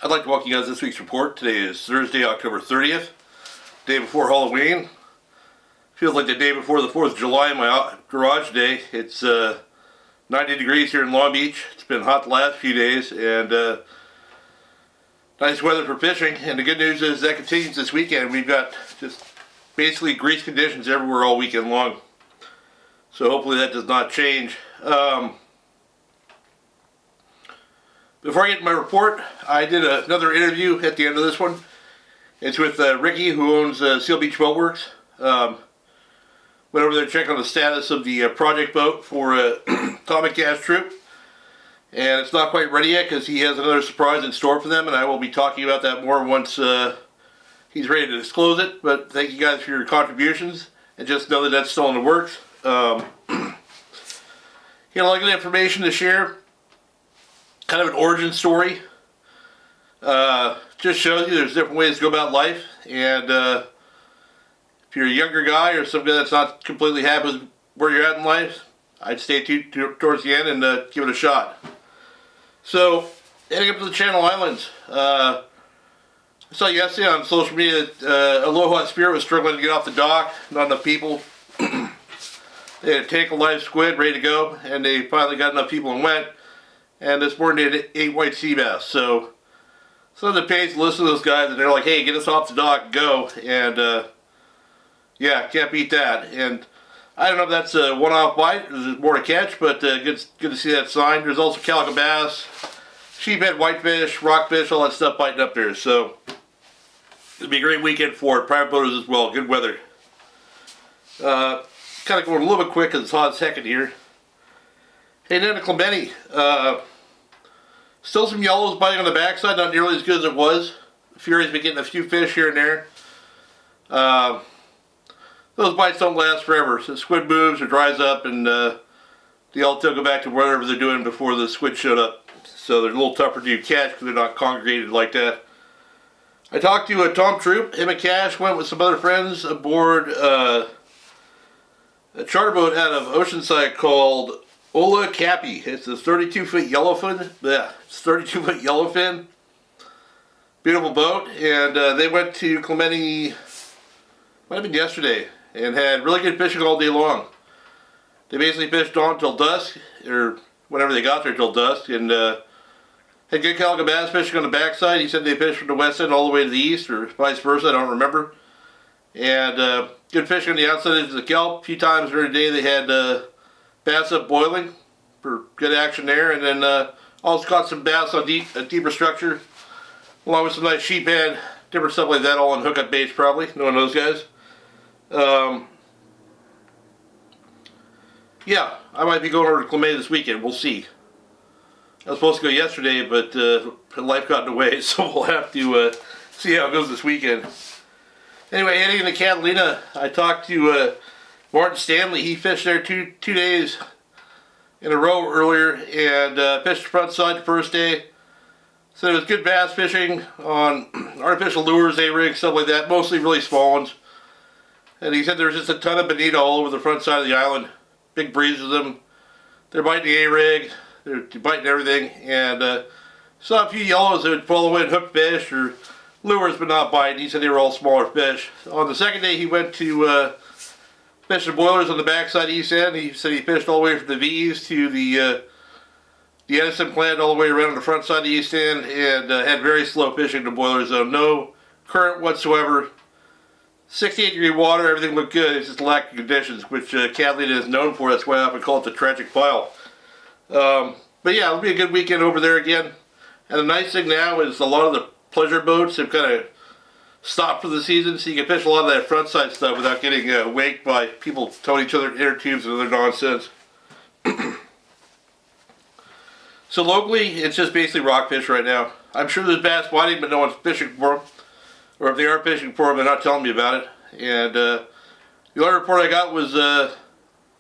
I'd like to welcome you guys to this week's report. Today is Thursday, October 30th, day before Halloween. Feels like the day before the 4th of July in my garage today. It's 90 degrees here in Long Beach. It's been hot the last few days, and nice weather for fishing. And the good news is that continues this weekend. We've got just basically grease conditions everywhere all weekend long. So hopefully that does not change. Before I get to my report, I did another interview at the end of this one. It's with Ricky, who owns Seal Beach Boat Works. Went over there to check on the status of the project boat for Atomic Gas Troop. And it's not quite ready yet because he has another surprise in store for them, and I will be talking about that more once he's ready to disclose it. But thank you guys for your contributions, and just know that that's still in the works. Got a lot of good information to share. Kind of an origin story. Just shows you there's different ways to go about life, and if you're a younger guy or somebody that's not completely happy with where you're at in life, I'd stay towards the end and give it a shot. So, heading up to the Channel Islands. I saw yesterday on social media that Aloha Spirit was struggling to get off the dock. Not enough people. They had a tank of live squid ready to go, and they finally got enough people and went. And this morning they had 8 white sea bass. So some of the page listen to those guys, and they're like, "Hey, get us off the dock, go!" And yeah, can't beat that. And I don't know if that's a one-off bite, or there's more to catch, but good to see that sign. There's also calico bass, sheephead, whitefish, rockfish, all that stuff biting up there. So it'll be a great weekend for private boaters as well. Good weather. Kind of going a little bit quick because it's hot as heck in here. Hey, down to Clemente. Still some yellows biting on the backside, not nearly as good as it was. Fury's been getting a few fish here and there. Those bites don't last forever. So the squid moves or dries up, and the yellowtail go back to whatever they're doing before the squid showed up. So they're a little tougher to catch because they're not congregated like that. I talked to Tom Troop. Him and Cash went with some other friends aboard a charter boat out of Oceanside called Ola Cappy. It's a 32-foot yellowfin. Yeah, it's 32-foot yellowfin. Beautiful boat. And they went to Clemente, might have been yesterday, and had really good fishing all day long. They basically fished on till dusk, or whenever they got there till dusk, and had good calico bass fishing on the backside. He said they fished from the west end all the way to the east, or vice versa, I don't remember. And good fishing on the outside of the kelp. A few times during the day they had bass up boiling for good action there, and then also caught some bass on a deeper structure, along with some nice sheephead, different stuff like that, all on hookup baits probably, knowing those guys. Yeah, I might be going over to Clemente this weekend. We'll see. I was supposed to go yesterday, but life got in the way, so we'll have to see how it goes this weekend. Anyway, heading into Catalina, I talked to Martin Stanley. He fished there two days in a row earlier, and fished the front side the first day. So it was good bass fishing on artificial lures, A-rigs, stuff like that, mostly really small ones. And he said there was just a ton of bonito all over the front side of the island. Big breeze with them. They're biting the A-rig, they're biting everything, and saw a few yellows that would follow in hook fish or lures but not biting. He said they were all smaller fish. On the second day he went to fish the boilers on the backside east end. He said he fished all the way from the V's to the Edison plant, all the way around on the front side of the east end, and had very slow fishing in the boiler zone. No current whatsoever. 68-degree water, everything looked good. It's just lack of conditions, which Catalina is known for. That's why I often call it the tragic pile. But yeah, it'll be a good weekend over there again. And the nice thing now is a lot of the pleasure boats have kind of stopped for the season, so you can fish a lot of that front side stuff without getting waked by people towing each other inner tubes and other nonsense. So locally, it's just basically rockfish right now. I'm sure there's bass biting, but no one's fishing for them. Or if they are fishing for them, they're not telling me about it. And the other report I got was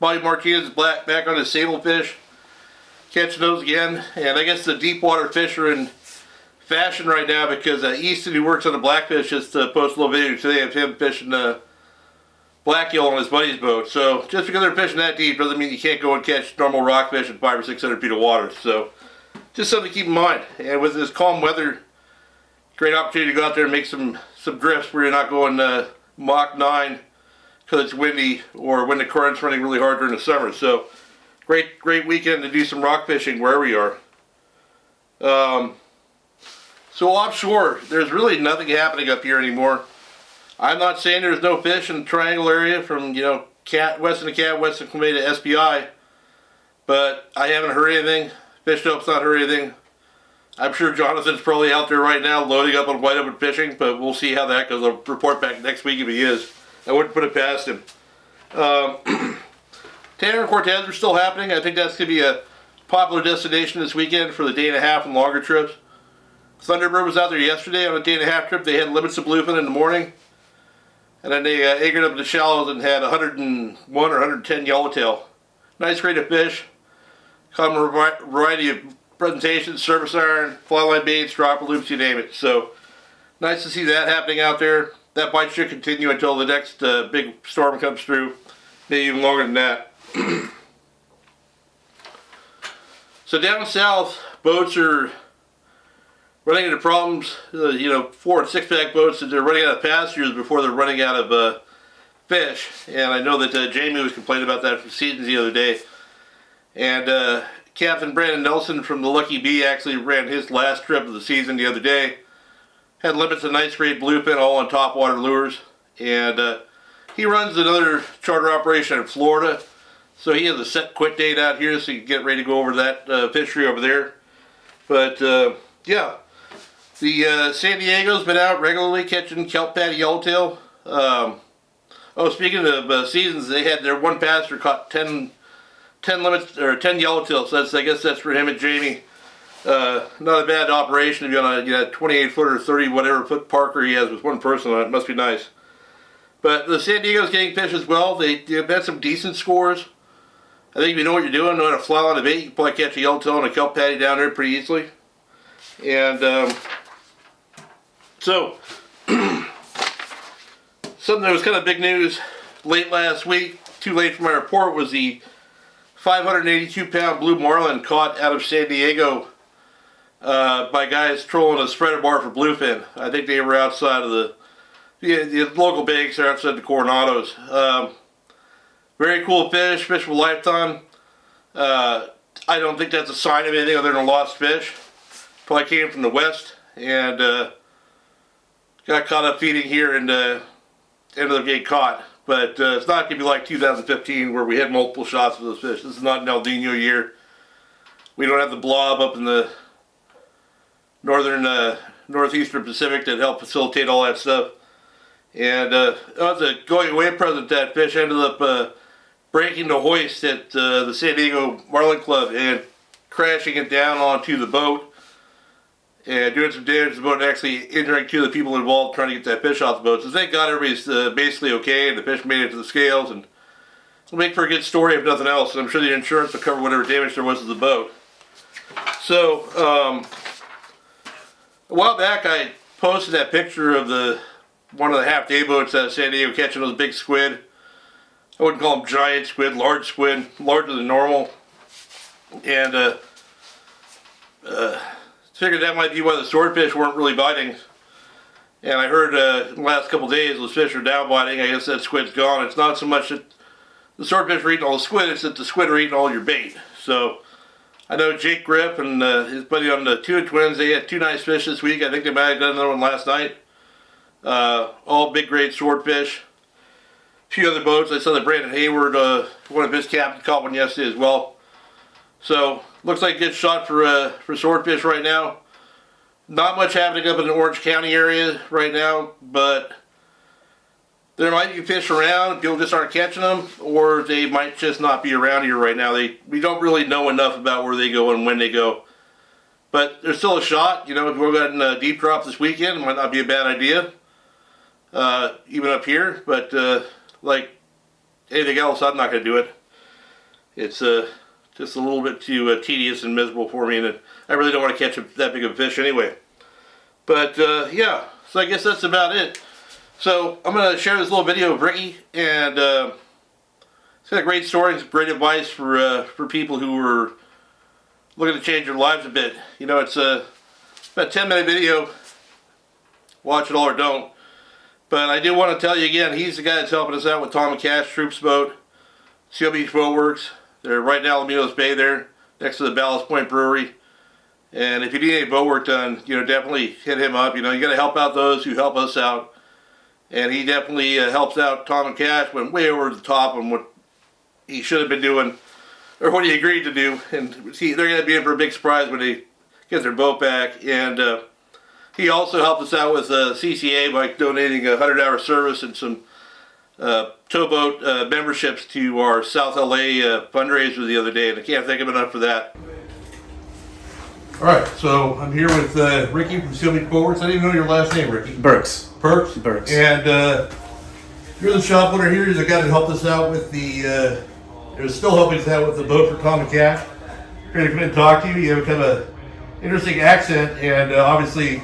Bobby Martinez back on his sablefish, catching those again. And I guess the deep water fish are in fashion right now because Easton, who works on the blackfish, just posted a little video today of him fishing black gill on his buddy's boat. So just because they're fishing that deep doesn't mean you can't go and catch normal rockfish in 500 or 600 feet of water. So just something to keep in mind. And with this calm weather, great opportunity to go out there and make some drifts where you're not going Mach 9 because it's windy or when the current's running really hard during the summer. So great weekend to do some rock fishing wherever you are. So offshore, there's really nothing happening up here anymore. I'm not saying there's no fish in the triangle area from, you know, west of the Cat, west of Clemente to SPI, but I haven't heard anything. Fish Dope's not heard anything. I'm sure Jonathan's probably out there right now loading up on white open fishing, but we'll see how that goes. I'll report back next week if he is. I wouldn't put it past him. Tanner and Cortez are still happening. I think that's going to be a popular destination this weekend for the day and a half and longer trips. Thunderbird was out there yesterday on a day and a half trip. They had limits of bluefin in the morning. And then they anchored up in the shallows and had 101 or 110 yellowtail. Nice grade of fish. Come a variety of presentations, surface iron, fly line baits, dropper loops, you name it. So nice to see that happening out there. That bite should continue until the next big storm comes through. Maybe even longer than that. So down south, boats are running into problems. You know, 4 and 6 pack boats that they're running out of passengers before they're running out of fish. And I know that Jamie was complaining about that from Seasons the other day. And Captain Brandon Nelson from the Lucky Bee actually ran his last trip of the season the other day. Had limits of nice grade bluefin all on topwater lures. And he runs another charter operation in Florida. So he has a set quit date out here so you can get ready to go over that fishery over there. But yeah, the San Diego's been out regularly catching kelp patty yellowtail. Oh, speaking of Seasons, they had their one passenger caught 10 limits or 10 yellowtail. So I guess that's for him and Jamie. Not a bad operation to be on a 28 foot or 30 whatever foot Parker he has with one person on it. Must be nice. But the San Diego's getting fish as well. They've had some decent scores. I think if you know what you're doing, know how to fly on the bait, you can probably catch a yellowtail and a kelp patty down there pretty easily. And so something that was kind of big news late last week, too late for my report, was the 582 pound blue marlin caught out of San Diego by guys trolling a spreader bar for bluefin. I think they were outside of the local banks are outside the Coronados. Very cool fish of a lifetime. I don't think that's a sign of anything other than a lost fish. Probably came from the west and got caught up feeding here and ended up getting caught. But it's not going to be like 2015 where we had multiple shots of those fish. This is not an El Nino year. We don't have the blob up in the northeastern Pacific that helped facilitate all that stuff. And it was a going away present. That fish ended up breaking the hoist at the San Diego Marlin Club and crashing it down onto the boat and doing some damage to the boat and actually injuring 2 of the people involved trying to get that fish off the boat. So thank God everybody's basically okay and the fish made it to the scales, and it'll make for a good story if nothing else. And I'm sure the insurance will cover whatever damage there was to the boat. So a while back I posted that picture of one of the half-day boats out of San Diego catching those big squid. I wouldn't call them giant squid, larger than normal. And figured that might be why the swordfish weren't really biting. And I heard in the last couple of days those fish are down biting. I guess that squid's gone. It's not so much that the swordfish are eating all the squid, it's that the squid are eating all your bait. So I know Jake Grip and his buddy on the Tuna Twins, they had 2 nice fish this week. I think they might have done another one last night. All big grade swordfish. A few other boats. I saw that Brandon Hayward, one of his captains, caught one yesterday as well. So looks like a good shot for swordfish right now. Not much happening up in the Orange County area right now, but there might be fish around. People just aren't catching them, or they might just not be around here right now. We don't really know enough about where they go and when they go. But there's still a shot. You know, if we're getting a deep drop this weekend, it might not be a bad idea. Even up here, but like anything else, I'm not going to do it. It's just a little bit too tedious and miserable for me, and I really don't want to catch that big of a fish anyway. But yeah, so I guess that's about it. So I'm going to share this little video with Ricky, and it's got a great story and some great advice for people who are looking to change their lives a bit. You know, it's about a 10-minute video. watch it all or don't. But I do want to tell you again, he's the guy that's helping us out with Tom and Cash Troops Boat, Seal Beach Boat Works. They're right in Alamitos Bay there, next to the Ballast Point Brewery. And if you need any boat work done, definitely hit him up. You got to help out those who help us out. And he definitely helps out Tom and Cash, went way over the top on what he should have been doing, or what he agreed to do. And they're going to be in for a big surprise when they get their boat back. And he also helped us out with CCA by donating a 100-hour service and some towboat memberships to our South LA fundraiser the other day. And I can't thank him enough for that. Alright, so I'm here with Ricky from Seal Beach Boat Works. I didn't even know your last name, Ricky. Burks. Burks? Burks. And you're the shop owner here. You're the guy that helped us out with the, you're still helping us out with the boat for Tom and Cash. We're going to come in and talk to you. You have kind of an interesting accent and obviously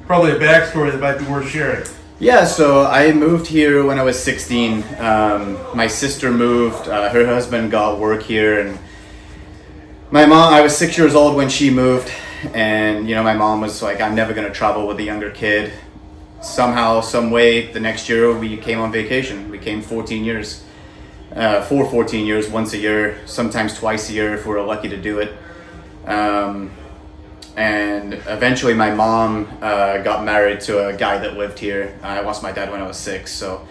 probably a backstory that might be worth sharing. Yeah, so I moved here when I was 16. My sister moved, her husband got work here, and my mom, I was 6 years old when she moved, and my mom was like, I'm never going to travel with a younger kid. Somehow, some way, the next year we came on vacation. We came 14 years, for 14 years, once a year, sometimes twice a year if we were lucky to do it. And eventually my mom got married to a guy that lived here. I lost my dad when I was 6, so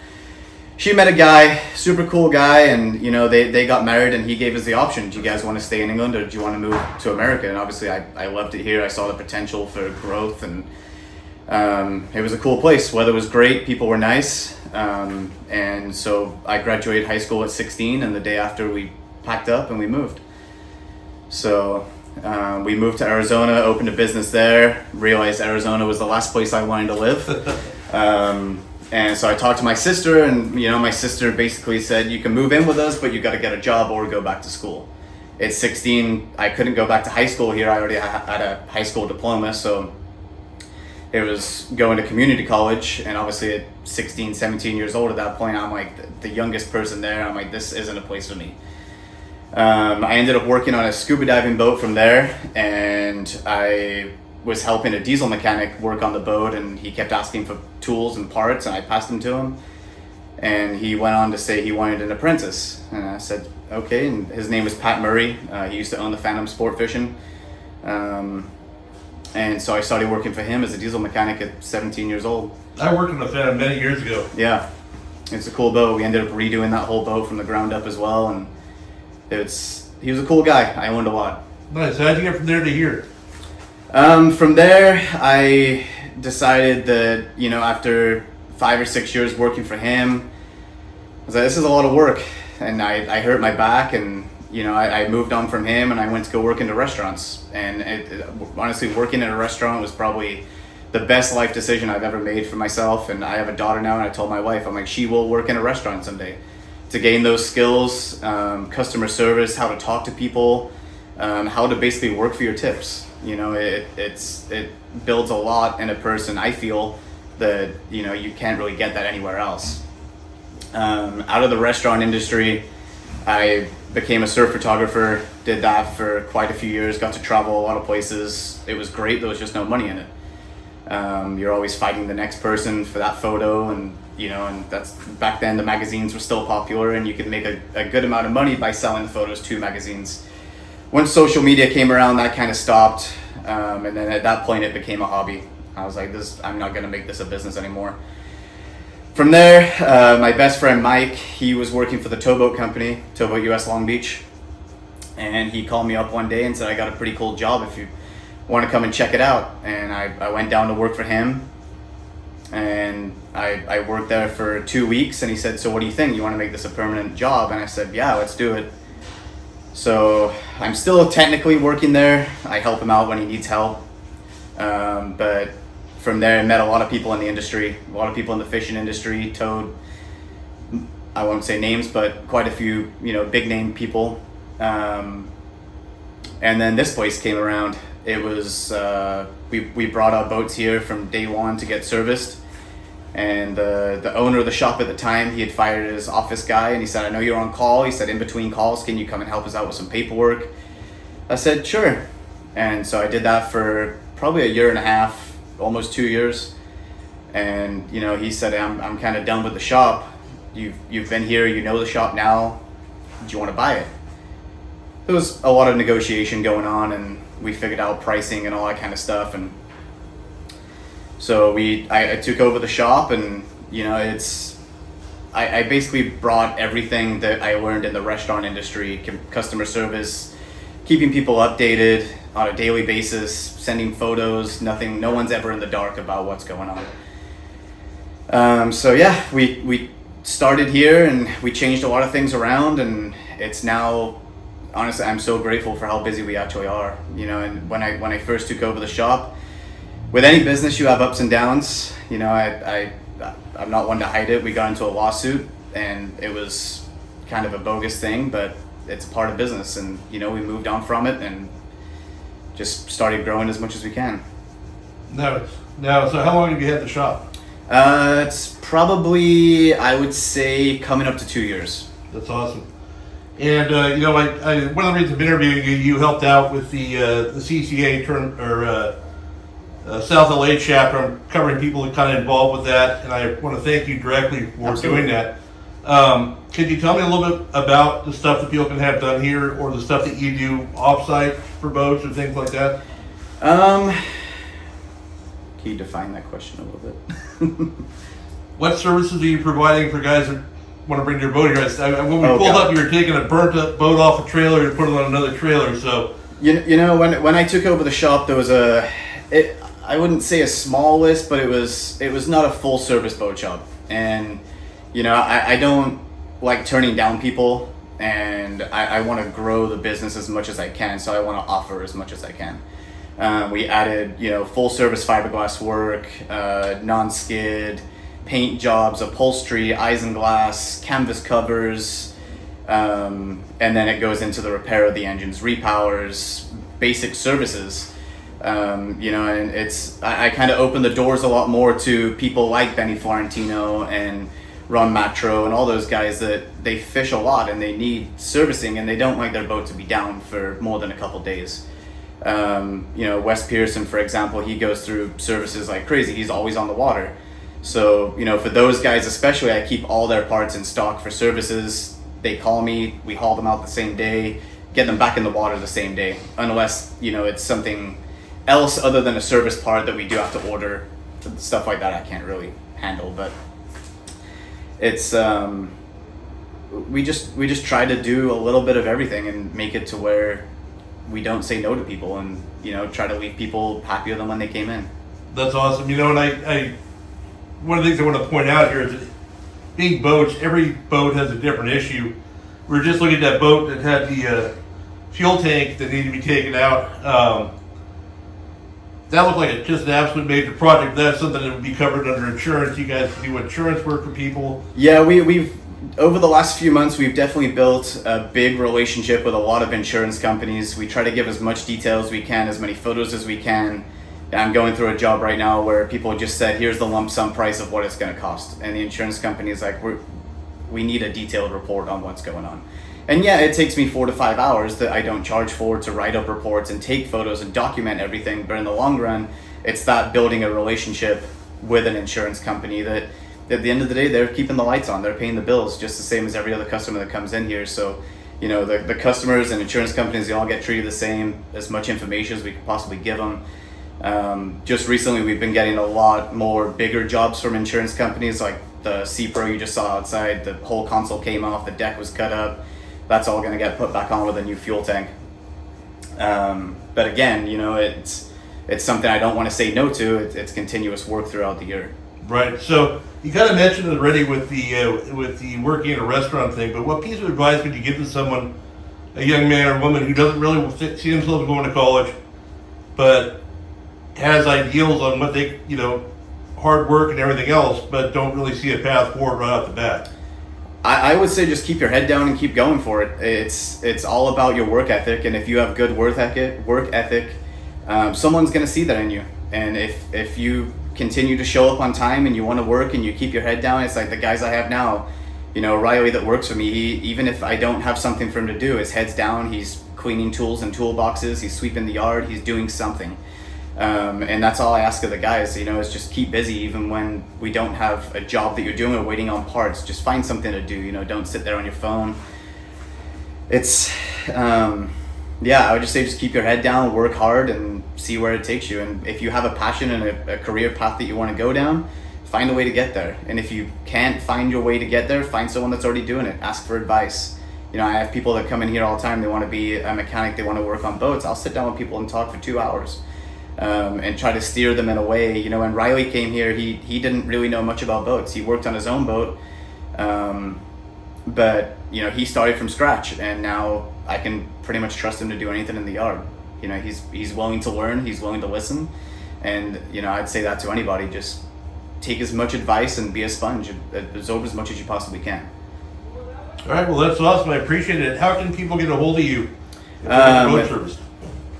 she met a guy, super cool guy, and they got married, and he gave us the option. Do you guys want to stay in England, or do you want to move to America? And obviously I loved it here. I saw the potential for growth, and it was a cool place. Weather was great, people were nice, and so I graduated high school at 16, and the day after we packed up and we moved. So we moved to Arizona, opened a business there, realized Arizona was the last place I wanted to live. And so I talked to my sister, and my sister basically said, you can move in with us, but you got to get a job or go back to school. At 16, I couldn't go back to high school here. I already had a high school diploma, so it was going to community college. And obviously at 16, 17 years old at that point, I'm like the youngest person there. I'm like, this isn't a place for me. I ended up working on a scuba diving boat from there, and I was helping a diesel mechanic work on the boat, and he kept asking for tools and parts, and I passed them to him, and he went on to say he wanted an apprentice, and I said okay. And his name was Pat Murray. He used to own the Phantom Sport Fishing, and so I started working for him as a diesel mechanic at 17 years old. I worked on the Phantom many years ago. Yeah, it's a cool boat. We ended up redoing that whole boat from the ground up as well, and he was a cool guy. I learned a lot. Nice. How'd you get from there to here? From there, I decided that, after 5 or 6 years working for him, I was like, this is a lot of work. And I hurt my back, and, I moved on from him, and I went to go work into restaurants. And honestly, working in a restaurant was probably the best life decision I've ever made for myself. And I have a daughter now, and I told my wife, I'm like, she will work in a restaurant someday. To gain those skills, customer service, how to talk to people, how to basically work for your tips. It builds a lot in a person. I feel that you can't really get that anywhere else. Out of the restaurant industry, I became a surf photographer, did that for quite a few years, got to travel a lot of places. It was great, there was just no money in it. You're always fighting the next person for that photo, and that's back then the magazines were still popular, and you could make a good amount of money by selling photos to magazines. Once social media came around, that kind of stopped, and then at that point it became a hobby. I was like, I'm not going to make this a business anymore. From there, my best friend Mike, he was working for the towboat company, Towboat US Long Beach, and he called me up one day and said, I got a pretty cool job if you want to come and check it out. And I went down to work for him, and I worked there for 2 weeks, and he said, so what do you think? You want to make this a permanent job? And I said, yeah, let's do it. So I'm still technically working there. I help him out when he needs help. But from there, I met a lot of people in the industry, a lot of people in the fishing industry, towed, I won't say names, but quite a few, big name people. And then this place came around. It was, we brought our boats here from day one to get serviced. And the owner of the shop at the time, he had fired his office guy, and he said, I know you're on call. He said, in between calls, can you come and help us out with some paperwork? I said, sure. And so I did that for probably a year and a half, almost 2 years. And you know, he said, I'm kind of done with the shop. You've been here, you know the shop now. Do you want to buy it? There was a lot of negotiation going on, and we figured out pricing and all that kind of stuff. And so I took over the shop, and you know, I basically brought everything that I learned in the restaurant industry, customer service, keeping people updated on a daily basis, sending photos. No one's ever in the dark about what's going on. So yeah, we started here, and we changed a lot of things around, and it's now, honestly, I'm so grateful for how busy we actually are. You know, and when I first took over the shop, with any business you have ups and downs. You know, I'm not one to hide it. We got into a lawsuit, and it was kind of a bogus thing, but it's a part of business, and you know, we moved on from it and just started growing as much as we can. Now, so how long have you had the shop? It's probably, I would say, coming up to 2 years. That's awesome. And you know, one of the reasons I'm interviewing you, you helped out with the CCA South LA chapter. I'm covering people that kind of involved with that, and I want to thank you directly for Absolutely. doing that. Could you tell me a little bit about the stuff that people can have done here, or the stuff that you do offsite for boats or things like that? Can you define that question a little bit? What services are you providing for guys that want to bring their boat here? When we pulled God. up, you were taking a burnt up boat off a trailer and put it on another trailer. So You know, when I took over the shop, there was I wouldn't say a small list, but it was not a full service boat shop. And you know, I don't like turning down people, and I want to grow the business as much as I can, so I want to offer as much as I can. We added, you know, full service fiberglass work, non-skid, paint jobs, upholstery, isinglass, canvas covers, and then it goes into the repair of the engines, repowers, basic services. You know, and I kind of opened the doors a lot more to people like Benny Florentino and Ron Matro and all those guys that they fish a lot and they need servicing, and they don't like their boat to be down for more than a couple days. You know, Wes Pearson, for example, he goes through services like crazy. He's always on the water. So, you know, for those guys especially, I keep all their parts in stock for services. They call me, we haul them out the same day, get them back in the water the same day, unless, you know, it's something else other than a service part that we do have to order. Stuff like that I can't really handle, but it's we just try to do a little bit of everything and make it to where we don't say no to people, and you know, try to leave people happier than when they came in. that's awesome. You know, and I one of the things I want to point out here is that being boats, every boat has a different issue. We were just looking at that boat that had the fuel tank that needed to be taken out. That looked like just an absolute major project. That's something that would be covered under insurance. You guys do insurance work for people. Yeah, we've over the last few months, we've definitely built a big relationship with a lot of insurance companies. We try to give as much detail as we can, as many photos as we can. I'm going through a job right now where people just said, here's the lump sum price of what it's going to cost. And the insurance company is like, we need a detailed report on what's going on. And yeah, it takes me 4 to 5 hours that I don't charge for to write up reports and take photos and document everything. But in the long run, it's that building a relationship with an insurance company that at the end of the day, they're keeping the lights on. They're paying the bills just the same as every other customer that comes in here. So, you know, the customers and insurance companies, they all get treated the same, as much information as we could possibly give them. Just recently, we've been getting a lot more bigger jobs from insurance companies, like the Sea Pro you just saw outside. The whole console came off, the deck was cut up. That's all going to get put back on with a new fuel tank. But again, you know, it's something I don't want to say no to. It's continuous work throughout the year. Right. So you kind of mentioned it already with the working in a restaurant thing. But what piece of advice would you give to someone, a young man or woman who doesn't really see themselves going to college, but has ideals on what they, you know, hard work and everything else, but don't really see a path forward right off the bat? I would say just keep your head down and keep going for it. It's all about your work ethic, and if you have good work ethic, someone's going to see that in you. And if you continue to show up on time and you want to work and you keep your head down, it's like the guys I have now. You know, Riley that works for me, even if I don't have something for him to do, his head's down, he's cleaning tools and toolboxes, he's sweeping the yard, he's doing something. And that's all I ask of the guys, you know, is just keep busy even when we don't have a job that you're doing or waiting on parts. Just find something to do, you know, don't sit there on your phone. It's, yeah, I would just say just keep your head down, work hard, and see where it takes you. And if you have a passion and a career path that you want to go down, find a way to get there. And if you can't find your way to get there, find someone that's already doing it. Ask for advice. You know, I have people that come in here all the time. They want to be a mechanic. They want to work on boats. I'll sit down with people and talk for 2 hours. And try to steer them in a way. You know, when Riley came here, he didn't really know much about boats. He worked on his own boat, but you know, he started from scratch, and now I can pretty much trust him to do anything in the yard. You know, he's willing to learn, he's willing to listen, and you know, I'd say that to anybody. Just take as much advice and be a sponge. Absorb as much as you possibly can. All right, well that's awesome. I appreciate it. How can people get a hold of you? Boat service.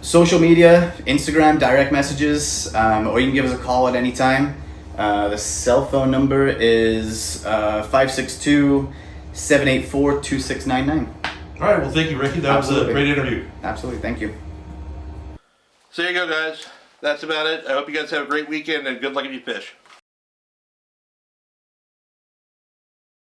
Social media, Instagram, direct messages, or you can give us a call at any time. The cell phone number is 562-784-2699. All right, well thank you, Ricky. That was a great interview. Absolutely, thank you. So there you go, guys. That's about it. I hope you guys have a great weekend and good luck if you fish.